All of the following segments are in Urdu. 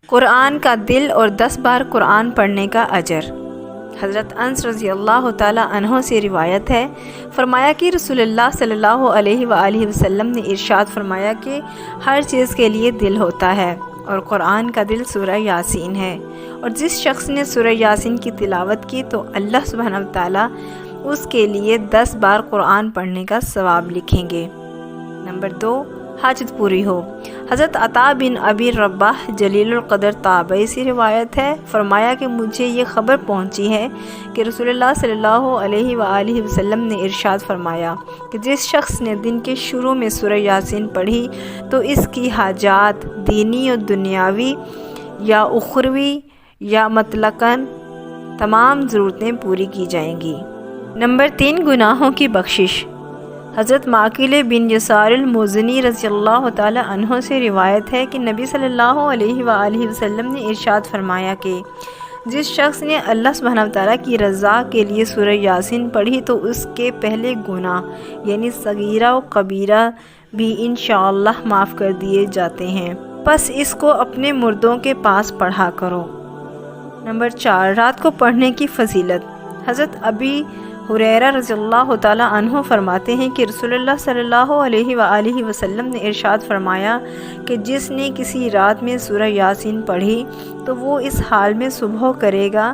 قرآن کا دل اور 10 بار قرآن پڑھنے کا اجر۔ حضرت انس رضی اللہ تعالیٰ عنہ سے روایت ہے، فرمایا کہ رسول اللہ صلی اللہ علیہ وآلہ وسلم نے ارشاد فرمایا کہ ہر چیز کے لیے دل ہوتا ہے، اور قرآن کا دل سورہ یاسین ہے، اور جس شخص نے سورہ یاسین کی تلاوت کی تو اللہ سبحانہ وتعالیٰ اس کے لیے 10 بار قرآن پڑھنے کا ثواب لکھیں گے۔ نمبر 2، حاجت پوری ہو۔ حضرت عطا بن ابی رباح جلیل القدر تابعی سے روایت ہے، فرمایا کہ مجھے یہ خبر پہنچی ہے کہ رسول اللہ صلی اللہ علیہ وآلہ وسلم نے ارشاد فرمایا کہ جس شخص نے دن کے شروع میں سورہ یاسین پڑھی تو اس کی حاجات دینی اور دنیاوی یا اخروی یا مطلقاً تمام ضرورتیں پوری کی جائیں گی۔ نمبر 3، گناہوں کی بخشش۔ حضرت معقل بن یسار المزنی رضی اللہ تعالی عنہ سے روایت ہے کہ نبی صلی اللہ علیہ وآلہ وسلم نے ارشاد فرمایا کہ جس شخص نے اللہ سبحانہ وتعالیٰ کی رضا کے لیے سورہ یاسین پڑھی تو اس کے پہلے گناہ یعنی صغیرہ و کبیرہ بھی انشاءاللہ معاف کر دیے جاتے ہیں، پس اس کو اپنے مردوں کے پاس پڑھا کرو۔ نمبر 4، رات کو پڑھنے کی فضیلت۔ حضرت ابی ہریرہ رضی اللہ تعالیٰ عنہ فرماتے ہیں کہ رسول اللہ صلی اللہ علیہ وآلہ وسلم نے ارشاد فرمایا کہ جس نے کسی رات میں سورہ یاسین پڑھی تو وہ اس حال میں صبح کرے گا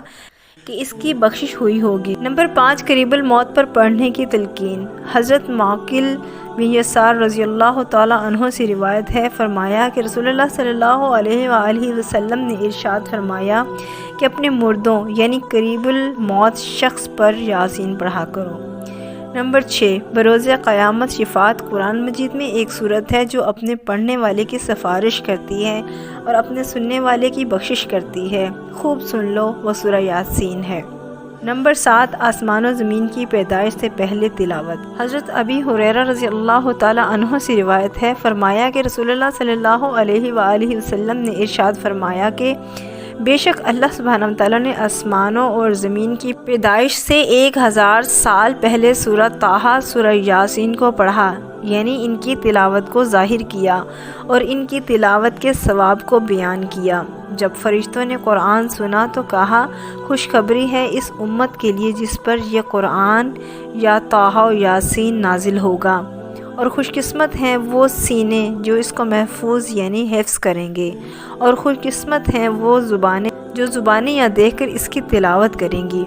کہ اس کی بخشش ہوئی ہوگی۔ نمبر 5، قریب الموت پر پڑھنے کی تلقین۔ حضرت معقل بن یسار رضی اللہ تعالیٰ عنہ سے روایت ہے، فرمایا کہ رسول اللہ صلی اللہ علیہ وآلہ وسلم نے ارشاد فرمایا کہ اپنے مردوں یعنی قریب الموت شخص پر یاسین پڑھا کرو۔ نمبر 6، بروز قیامت شفاعت۔ قرآن مجید میں ایک سورت ہے جو اپنے پڑھنے والے کی سفارش کرتی ہے اور اپنے سننے والے کی بخشش کرتی ہے، خوب سن لو، وہ سورہ یاسین ہے۔ نمبر 7، آسمان و زمین کی پیدائش سے پہلے تلاوت۔ حضرت ابی ہریرہ رضی اللہ تعالی عنہ سے روایت ہے، فرمایا کہ رسول اللہ صلی اللہ علیہ وآلہ وسلم نے ارشاد فرمایا کہ بے شک اللہ سبحانہ وتعالیٰ نے آسمانوں اور زمین کی پیدائش سے 1000 سال پہلے سورہ طٰہٰ سورہ یاسین کو پڑھا، یعنی ان کی تلاوت کو ظاہر کیا اور ان کی تلاوت کے ثواب کو بیان کیا۔ جب فرشتوں نے قرآن سنا تو کہا، خوشخبری ہے اس امت کے لیے جس پر یہ قرآن یا طٰہٰ و یاسین نازل ہوگا، اور خوش قسمت ہیں وہ سینے جو اس کو محفوظ یعنی حفظ کریں گے، اور خوش قسمت ہیں وہ زبانیں جو زبانیں یا دیکھ کر اس کی تلاوت کریں گی۔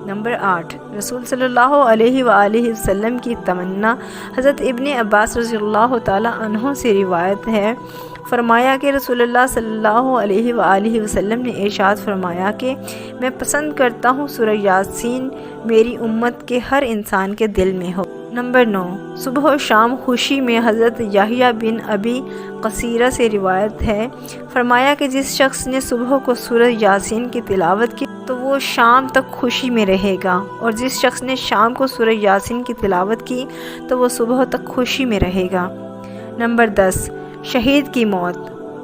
نمبر 8، رسول صلی اللہ علیہ وآلہ وسلم کی تمنا۔ حضرت ابن عباس رضی اللہ تعالی عنہ سے روایت ہے، فرمایا کہ رسول اللہ صلی اللہ علیہ وآلہ وسلم نے ارشاد فرمایا کہ میں پسند کرتا ہوں سورہ یاسین میری امت کے ہر انسان کے دل میں ہو۔ نمبر 9، صبح و شام خوشی میں۔ حضرت یحییٰ بن ابی قصیرہ سے روایت ہے، فرمایا کہ جس شخص نے صبح کو سورہ یاسین کی تلاوت کی تو وہ شام تک خوشی میں رہے گا، اور جس شخص نے شام کو سورہ یاسین کی تلاوت کی تو وہ صبح تک خوشی میں رہے گا۔ نمبر 10، شہید کی موت۔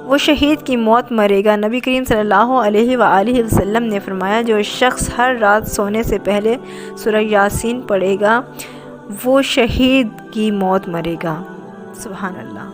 وہ شہید کی موت مرے گا۔ نبی کریم صلی اللہ علیہ وآلہ وسلم نے فرمایا جو شخص ہر رات سونے سے پہلے سورہ یاسین پڑھے گا وہ شہید کی موت مرے گا۔ سبحان اللہ۔